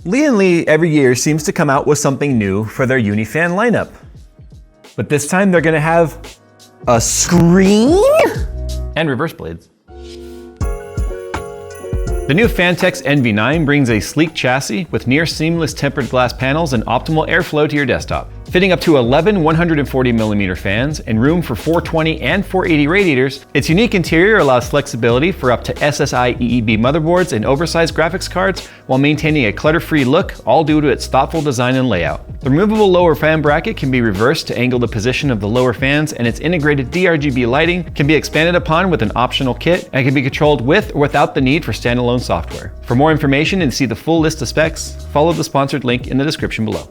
Lian-Li every year seems to come out with something new for their Unifan lineup. But this time they're gonna have a screen and reverse blades. The new Fantex NV9 brings a sleek chassis with near seamless tempered glass panels and optimal airflow to your desktop. Fitting up to 11 140mm fans and room for 420 and 480 radiators, its unique interior allows flexibility for up to SSI EEB motherboards and oversized graphics cards while maintaining a clutter-free look, all due to its thoughtful design and layout. The removable lower fan bracket can be reversed to angle the position of the lower fans, and its integrated DRGB lighting can be expanded upon with an optional kit and can be controlled with or without the need for standalone software. For more information and to see the full list of specs, follow the sponsored link in the description below.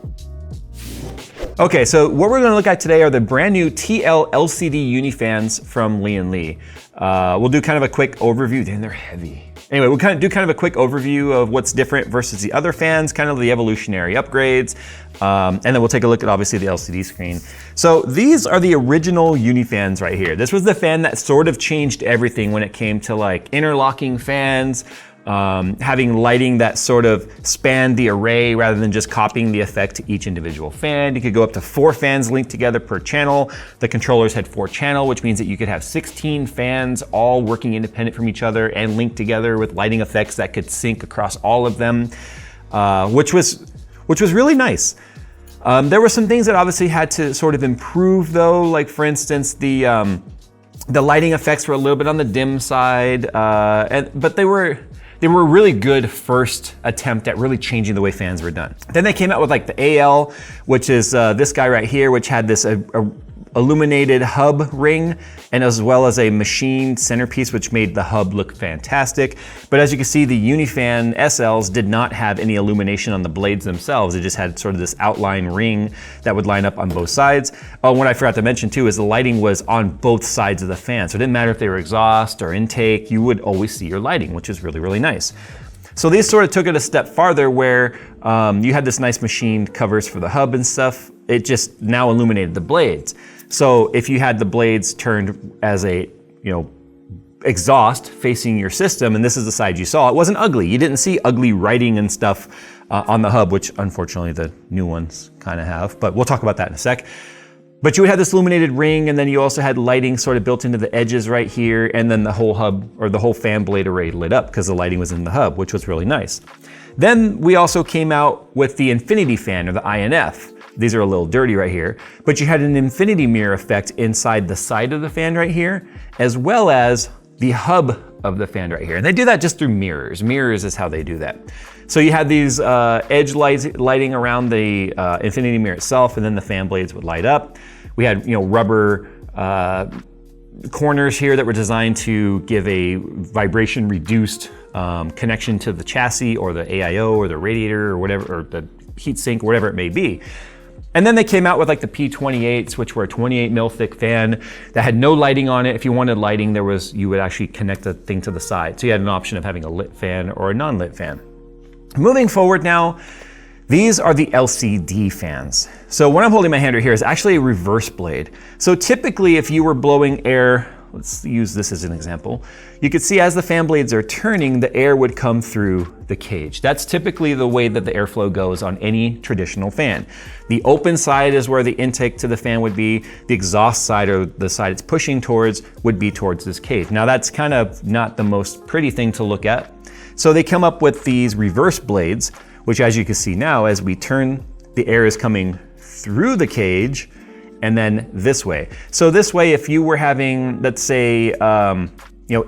Okay, so what we're gonna look at today are the brand new TL LCD Unifans from Lian-Li. We'll do kind of a quick overview. Damn, they're heavy. Anyway, we'll do kind of a quick overview of what's different versus the other fans, kind of the evolutionary upgrades, and then we'll take a look at obviously the LCD screen. So these are the original Unifans right here. This was the fan that sort of changed everything when it came to like interlocking fans, having lighting that sort of spanned the array rather than just copying the effect to each individual fan. You could go up to 4 fans linked together per channel. The controllers had 4 channel, which means that you could have 16 fans all working independent from each other and linked together with lighting effects that could sync across all of them, which was really nice. There were some things that obviously had to sort of improve though, like for instance, the lighting effects were a little bit on the dim side, but they were a really good first attempt at really changing the way fans were done. Then they came out with like the AL, which is this guy right here, which had this illuminated hub ring, and as well as a machined centerpiece, which made the hub look fantastic. But as you can see, the Unifan SLs did not have any illumination on the blades themselves. It just had sort of this outline ring that would line up on both sides. Oh, what I forgot to mention too is the lighting was on both sides of the fan. So it didn't matter if they were exhaust or intake, you would always see your lighting, which is really, really nice. So these sort of took it a step farther where you had this nice machined covers for the hub and stuff. It just now illuminated the blades. So if you had the blades turned as a, exhaust facing your system, and this is the side you saw, it wasn't ugly. You didn't see ugly writing and stuff on the hub, which unfortunately the new ones kind of have, but we'll talk about that in a sec. But you would have this illuminated ring, and then you also had lighting sort of built into the edges right here, and then the whole hub or the whole fan blade array lit up because the lighting was in the hub, which was really nice. Then we also came out with the Infinity Fan, or the INF. These are a little dirty right here, but you had an infinity mirror effect inside the side of the fan right here, as well as the hub of the fan right here. And they do that just through mirrors. Mirrors is how they do that. So you had these edge lighting around the infinity mirror itself, and then the fan blades would light up. We had rubber corners here that were designed to give a vibration reduced connection to the chassis or the AIO or the radiator or whatever, or the heat sink, whatever it may be. And then they came out with like the P28s, which were a 28 mil thick fan that had no lighting on it. If you wanted lighting, you would actually connect the thing to the side. So you had an option of having a lit fan or a non-lit fan. Moving forward now, these are the LCD fans. So what I'm holding in my hand right here is actually a reverse blade. So typically if you were blowing air, let's use this as an example, you could see as the fan blades are turning, the air would come through the cage. That's typically the way that the airflow goes on any traditional fan. The open side is where the intake to the fan would be. The exhaust side, or the side it's pushing towards, would be towards this cage. Now that's kind of not the most pretty thing to look at. So they come up with these reverse blades, which as you can see now, as we turn, the air is coming through the cage and then this way. So this way, if you were having, let's say,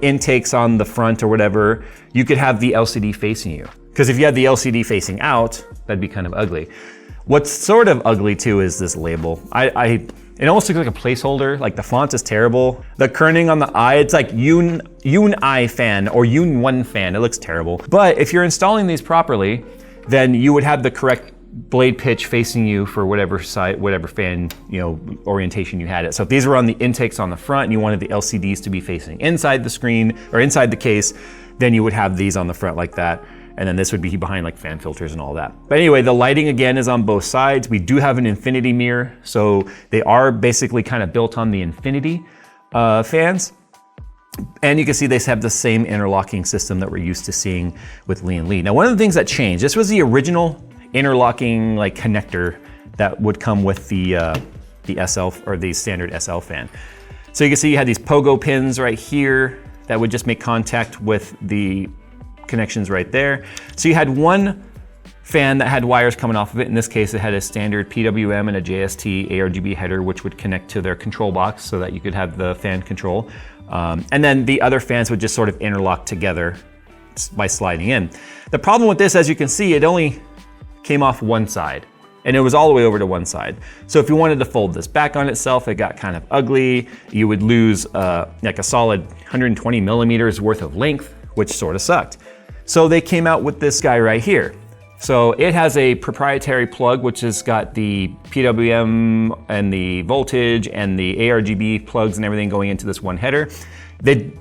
intakes on the front or whatever, you could have the LCD facing you. Because if you had the LCD facing out, that'd be kind of ugly. What's sort of ugly too is this label. It almost looks like a placeholder, like the font is terrible. The kerning on the eye, it's like Yun-I fan or Yun-1 fan, it looks terrible. But if you're installing these properly, then you would have the correct blade pitch facing you for whatever side, whatever fan, orientation you had it. So if these were on the intakes on the front and you wanted the LCDs to be facing inside the screen or inside the case, then you would have these on the front like that. And then this would be behind like fan filters and all that. But anyway, the lighting again is on both sides. We do have an infinity mirror. So they are basically kind of built on the infinity fans. And you can see they have the same interlocking system that we're used to seeing with Lian-Li. Now, one of the things that changed, this was the original interlocking like connector that would come with the SL or the standard SL fan. So you can see you had these pogo pins right here that would just make contact with the connections right there. So you had one fan that had wires coming off of it. In this case, it had a standard PWM and a JST ARGB header, which would connect to their control box so that you could have the fan control. And then the other fans would just sort of interlock together by sliding in. The problem with this, as you can see, it only came off one side and it was all the way over to one side. So if you wanted to fold this back on itself, it got kind of ugly. You would lose like a solid 120 millimeters worth of length, which sort of sucked. So they came out with this guy right here. So it has a proprietary plug, which has got the PWM and the voltage and the ARGB plugs and everything going into this one header.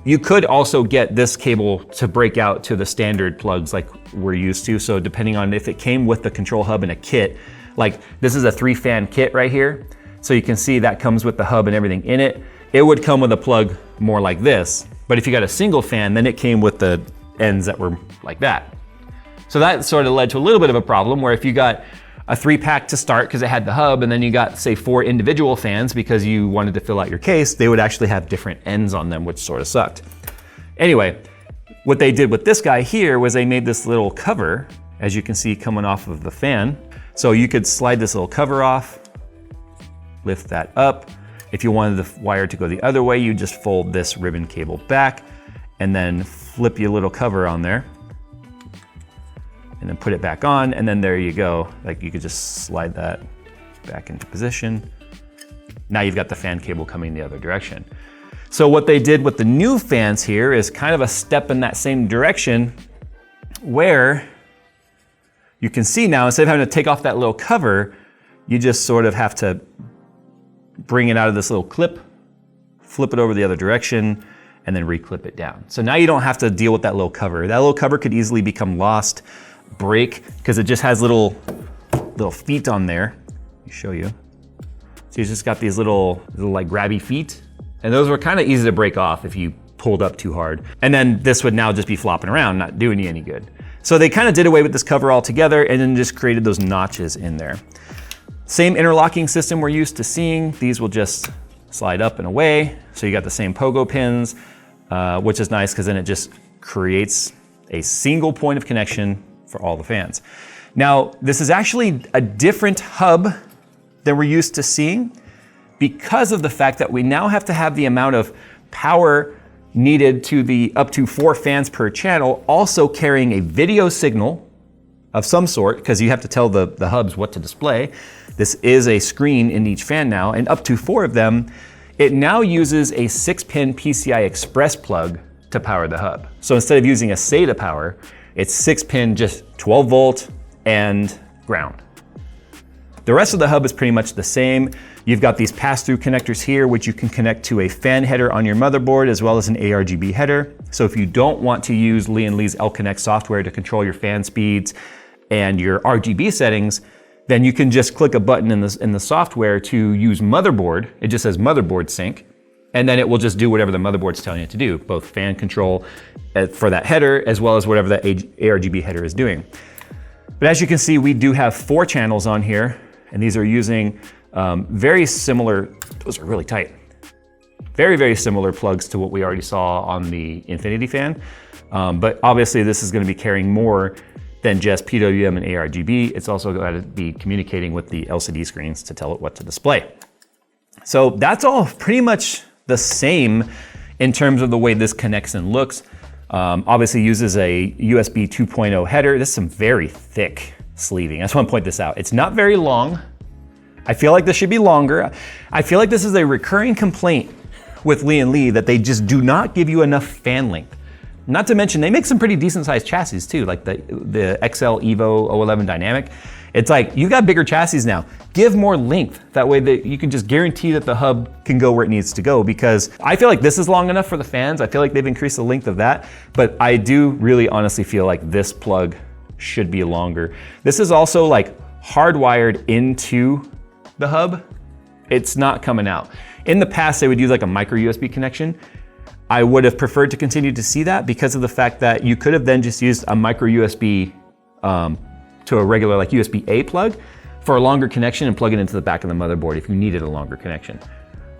You could also get this cable to break out to the standard plugs like we're used to. So depending on if it came with the control hub in a kit, like this is a 3-fan kit right here. So you can see that comes with the hub and everything in it. It would come with a plug more like this. But if you got a single fan, then it came with the ends that were like that. So that sort of led to a little bit of a problem where if you got a 3-pack to start because it had the hub and then you got say 4 individual fans because you wanted to fill out your case, they would actually have different ends on them, which sort of sucked. Anyway, what they did with this guy here was they made this little cover, as you can see coming off of the fan. So you could slide this little cover off, lift that up. If you wanted the wire to go the other way, you just fold this ribbon cable back and then flip your little cover on there. And then put it back on, and then there you go. Like you could just slide that back into position. Now you've got the fan cable coming the other direction. So what they did with the new fans here is kind of a step in that same direction where you can see now, instead of having to take off that little cover, you just sort of have to bring it out of this little clip, flip it over the other direction, and then reclip it down. So now you don't have to deal with that little cover. That little cover could easily become lost, break, because it just has little feet on there. Let me show you. So you just got these little like grabby feet, and those were kind of easy to break off if you pulled up too hard. And then this would now just be flopping around, not doing you any good. So they kind of did away with this cover altogether and then just created those notches in there. Same interlocking system we're used to seeing. These will just slide up and away. So you got the same pogo pins, which is nice because then it just creates a single point of connection for all the fans. Now, this is actually a different hub than we're used to seeing because of the fact that we now have to have the amount of power needed to the up to 4 fans per channel, also carrying a video signal of some sort, because you have to tell the hubs what to display. This is a screen in each fan now, and up to 4 of them. It now uses a 6-pin PCI Express plug to power the hub. So instead of using a SATA power, it's 6-pin, just 12 volt and ground. The rest of the hub is pretty much the same. You've got these pass-through connectors here, which you can connect to a fan header on your motherboard as well as an ARGB header. So if you don't want to use Lian-Li's L-Connect software to control your fan speeds and your RGB settings, then you can just click a button in the software to use motherboard. It just says motherboard sync. And then it will just do whatever the motherboard's telling it to do, both fan control for that header, as well as whatever that ARGB header is doing. But as you can see, we do have 4 channels on here, and these are using very similar, those are really tight, very, very similar plugs to what we already saw on the Infinity fan. But obviously this is gonna be carrying more than just PWM and ARGB. It's also gonna be communicating with the LCD screens to tell it what to display. So that's all pretty much the same in terms of the way this connects and looks. Obviously uses a USB 2.0 header. This is some very thick sleeving. I just want to point this out. It's not very long. I feel like this should be longer. I feel like this is a recurring complaint with Lian-Li that they just do not give you enough fan length. Not to mention they make some pretty decent sized chassis too, like the XL Evo 011 Dynamic. It's like, you got bigger chassis now. Give more length. That way that you can just guarantee that the hub can go where it needs to go, because I feel like this is long enough for the fans. I feel like they've increased the length of that, but I do really honestly feel like this plug should be longer. This is also like hardwired into the hub. It's not coming out. In the past, they would use like a micro USB connection. I would have preferred to continue to see that because of the fact that you could have then just used a micro USB to a regular like USB-A plug for a longer connection and plug it into the back of the motherboard if you needed a longer connection.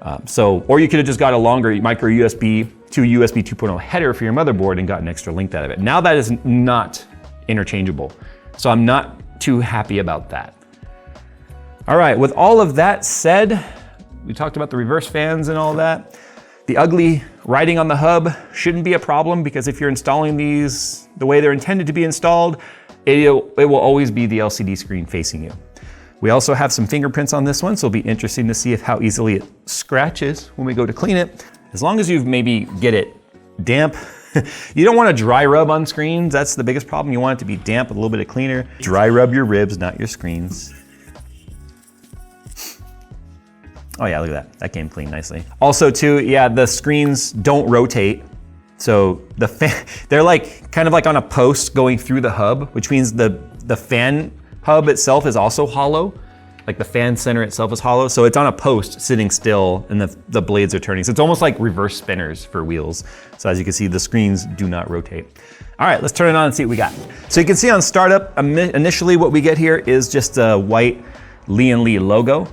Or you could have just got a longer micro USB to USB 2.0 header for your motherboard and got an extra link out of it. Now that is not interchangeable. So I'm not too happy about that. All right, with all of that said, we talked about the reverse fans and all that. The ugly writing on the hub shouldn't be a problem because if you're installing these the way they're intended to be installed, it will always be the LCD screen facing you. We also have some fingerprints on this one, so it'll be interesting to see how easily it scratches when we go to clean it. As long as you maybe get it damp. You don't want to dry rub on screens. That's the biggest problem. You want it to be damp with a little bit of cleaner. Dry rub your ribs, not your screens. Oh yeah, look at that. That came clean nicely. Also too, yeah, the screens don't rotate. So they're like kind of like on a post going through the hub, which means the fan hub itself is also hollow. Like the fan center itself is hollow. So it's on a post sitting still and the blades are turning. So it's almost like reverse spinners for wheels. So as you can see, the screens do not rotate. All right, let's turn it on and see what we got. So you can see on startup, initially what we get here is just a white Lian-Li logo.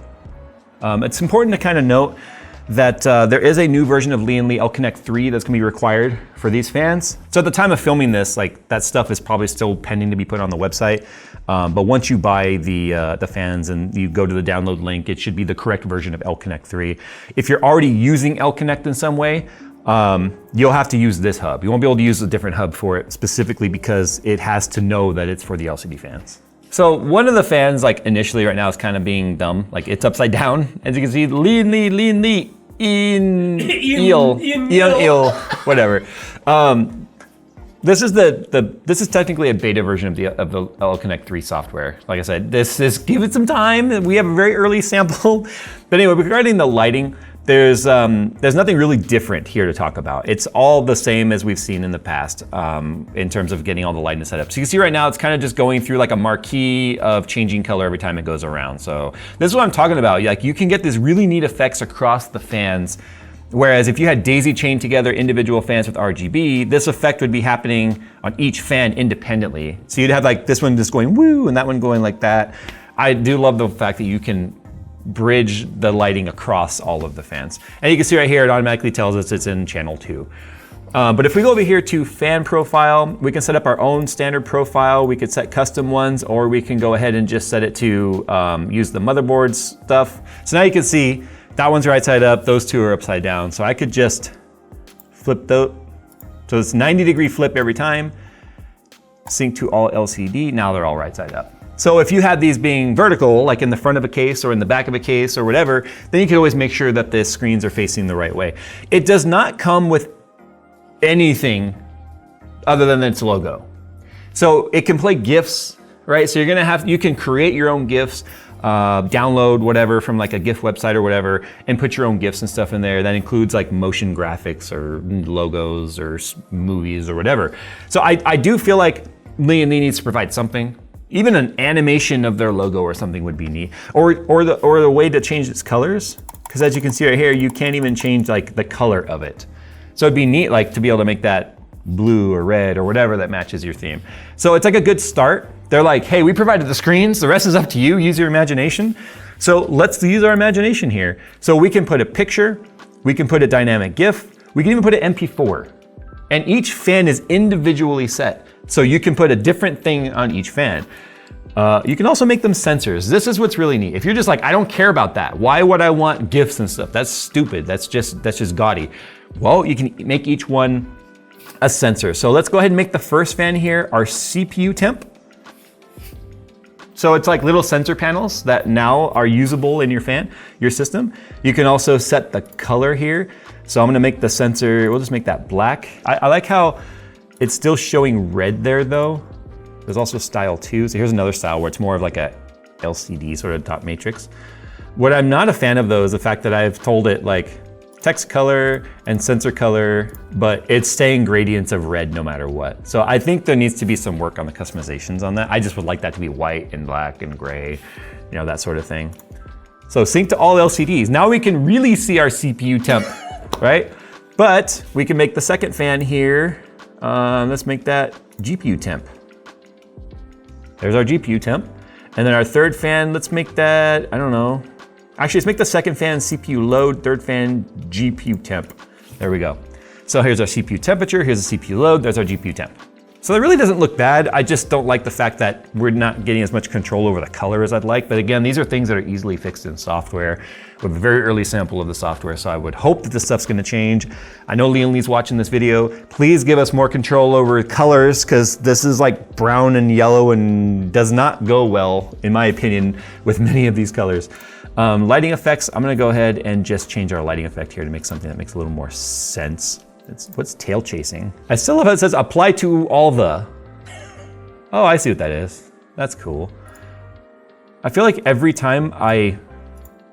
It's important to kind of note that there is a new version of Lian-Li L-Connect 3 that's gonna be required for these fans. So at the time of filming this, like that stuff is probably still pending to be put on the website. But once you buy the fans and you go to the download link, it should be the correct version of L-Connect 3. If you're already using L-Connect in some way, you'll have to use this hub. You won't be able to use a different hub for it specifically because it has to know that it's for the LCD fans. So one of the fans, like initially right now, is kind of being dumb. Like it's upside down. As you can see, Lian-Li, il, whatever. This is technically a beta version of the L-Connect 3 software. Like I said, give it some time. We have a very early sample. But anyway, regarding the lighting, there's nothing really different here to talk about. It's all the same as we've seen in the past in terms of getting all the lighting set up. So you can see right now, it's kind of just going through like a marquee of changing color every time it goes around. So this is what I'm talking about. Like you can get these really neat effects across the fans. Whereas if you had daisy chained together individual fans with RGB, this effect would be happening on each fan independently. So you'd have like this one just going woo and that one going like that. I do love the fact that you can bridge the lighting across all of the fans. And you can see right here, it automatically tells us it's in channel 2. But if we go over here to fan profile, we can set up our own standard profile. We could set custom ones, or we can go ahead and just set it to use the motherboard stuff. So now you can see that one's right side up, those two are upside down. So I could just flip those. So it's 90-degree flip every time. Sync to all LCD, now they're all right side up. So if you had these being vertical, like in the front of a case or in the back of a case or whatever, then you can always make sure that the screens are facing the right way. It does not come with anything other than its logo. So it can play GIFs, right? So you can create your own GIFs, download whatever from like a GIF website or whatever, and put your own GIFs and stuff in there. That includes like motion graphics or logos or movies or whatever. So I do feel like Lian-Li needs to provide something. Even an animation of their logo or something would be neat. Or the way to change its colors. Because as you can see right here, you can't even change like the color of it. So it'd be neat like to be able to make that blue or red or whatever that matches your theme. So it's like a good start. They're like, hey, we provided the screens, the rest is up to you, use your imagination. So let's use our imagination here. So we can put a picture, we can put a dynamic GIF, we can even put an MP4. And each fan is individually set. So you can put a different thing on each fan. You can also make them sensors. This is what's really neat. If you're just like, I don't care about that. Why would I want GIFs and stuff? That's stupid. That's just gaudy. Well, you can make each one a sensor. So let's go ahead and make the first fan here our CPU temp. So it's like little sensor panels that now are usable in your system. You can also set the color here. So I'm gonna make the sensor, we'll just make that black. I like how it's still showing red there though. There's also style 2. So here's another style where it's more of like a LCD sort of dot matrix. What I'm not a fan of though is the fact that I've told it like text color and sensor color, but it's staying gradients of red no matter what. So I think there needs to be some work on the customizations on that. I just would like that to be white and black and gray, you know, that sort of thing. So sync to all LCDs. Now we can really see our CPU temp, right? But we can make the second fan here. Let's make that GPU temp. There's our GPU temp. And then our third fan, let's make that, I don't know. Actually, let's make the second fan CPU load, third fan GPU temp. There we go. So here's our CPU temperature, here's the CPU load, there's our GPU temp. So that really doesn't look bad. I just don't like the fact that we're not getting as much control over the color as I'd like. But again, these are things that are easily fixed in software with a very early sample of the software. So I would hope that this stuff's gonna change. I know Lian-Li's watching this video. Please give us more control over colors, because this is like brown and yellow and does not go well, in my opinion, with many of these colors. Lighting effects, I'm gonna go ahead and just change our lighting effect here to make something that makes a little more sense. What's tail chasing? I still love how it says apply to all the. Oh, I see what that is. That's cool. I feel like every time I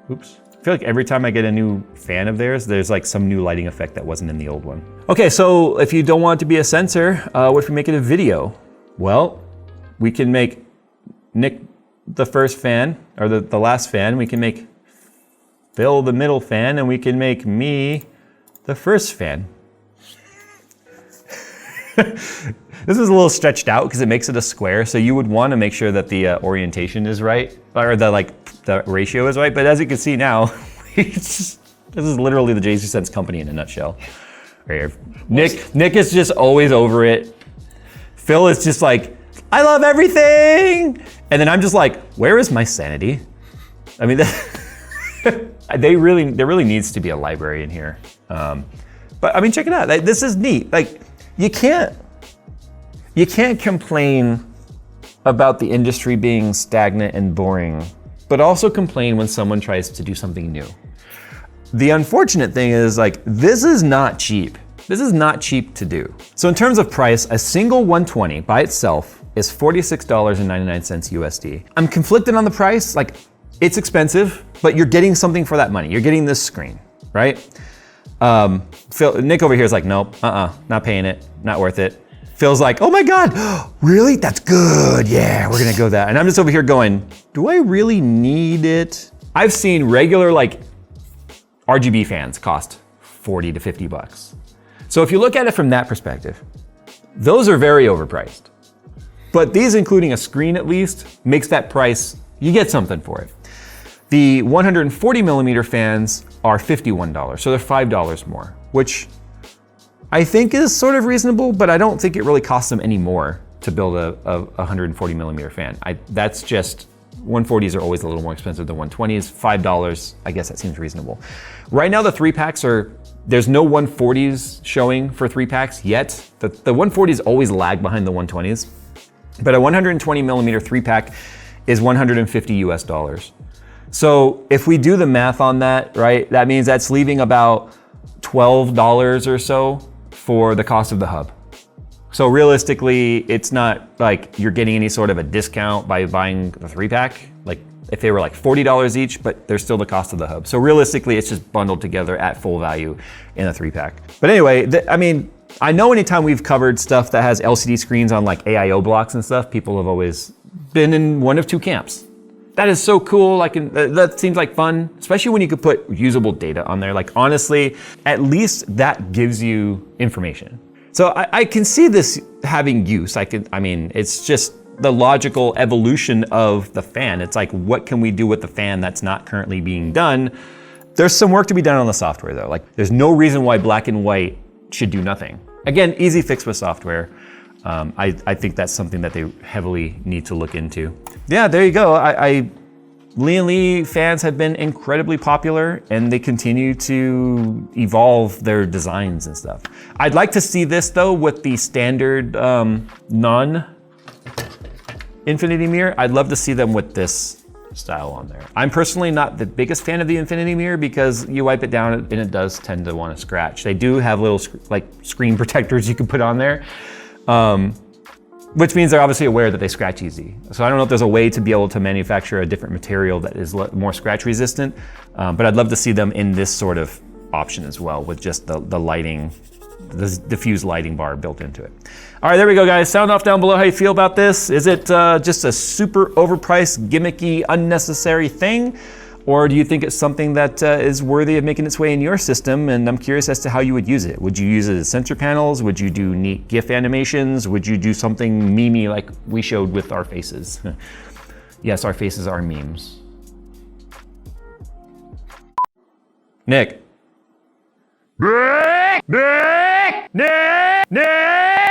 get a new fan of theirs, there's like some new lighting effect that wasn't in the old one. Okay, so if you don't want it to be a sensor, what if we make it a video? Well, we can make Nick the first fan, or the last fan. We can make Phil the middle fan, and we can make me the first fan. This is a little stretched out because it makes it a square, so you would want to make sure that the orientation is right, or the ratio is right. But as you can see now, this is literally the JayzTwoCents company in a nutshell. Right here. Nick is just always over it. Phil is just like, I love everything, and then I'm just like, where is my sanity? I mean, there really needs to be a library in here. But I mean, check it out. This is neat. Like, you can't complain about the industry being stagnant and boring, but also complain when someone tries to do something new. The unfortunate thing is, like, this is not cheap. This is not cheap to do. So in terms of price, a single 120 by itself is $46.99 USD. I'm conflicted on the price. Like, it's expensive, but you're getting something for that money. You're getting this screen, right? Nick over here is like, nope, not paying it, not worth it. Phil's like, oh my God, really? That's good. Yeah, we're gonna go that. And I'm just over here going, do I really need it? I've seen regular like RGB fans cost 40 to 50 bucks. So if you look at it from that perspective, those are very overpriced. But these, including a screen at least, makes that price, you get something for it. The 140 millimeter fans are $51, so they're $5 more, which I think is sort of reasonable, but I don't think it really costs them any more to build a 140 millimeter fan. That's just, 140s are always a little more expensive than 120s. $5, I guess that seems reasonable. Right now the 3-packs there's no 140s showing for 3-packs yet. The 140s always lag behind the 120s, but a 120 millimeter 3-pack is $150 US. So if we do the math on that, right, that means that's leaving about $12 or so for the cost of the hub. So realistically, it's not like you're getting any sort of a discount by buying the 3-pack. Like if they were like $40 each, but there's still the cost of the hub. So realistically, it's just bundled together at full value in a 3-pack. But anyway, I mean, I know anytime we've covered stuff that has LCD screens on like AIO blocks and stuff, people have always been in one of two camps. That is so cool. That seems like fun, especially when you could put usable data on there. Like honestly, at least that gives you information. So I can see this having use. I mean, it's just the logical evolution of the fan. It's like, what can we do with the fan that's not currently being done? There's some work to be done on the software though. Like there's no reason why black and white should do nothing. Again, easy fix with software. I think that's something that they heavily need to look into. Yeah, there you go. Lian-Li fans have been incredibly popular and they continue to evolve their designs and stuff. I'd like to see this though with the standard non-infinity mirror. I'd love to see them with this style on there. I'm personally not the biggest fan of the infinity mirror because you wipe it down and it does tend to want to scratch. They do have little like screen protectors you can put on there. Which means they're obviously aware that they scratch easy. So I don't know if there's a way to be able to manufacture a different material that is more scratch resistant, but I'd love to see them in this sort of option as well with just the lighting, the diffused lighting bar built into it. All right, there we go guys. Sound off down below how you feel about this. Is it just a super overpriced, gimmicky, unnecessary thing? Or do you think it's something that is worthy of making its way in your system? And I'm curious as to how you would use it. Would you use it as sensor panels? Would you do neat GIF animations? Would you do something memey like we showed with our faces? Yes, our faces are memes. Nick. Nick!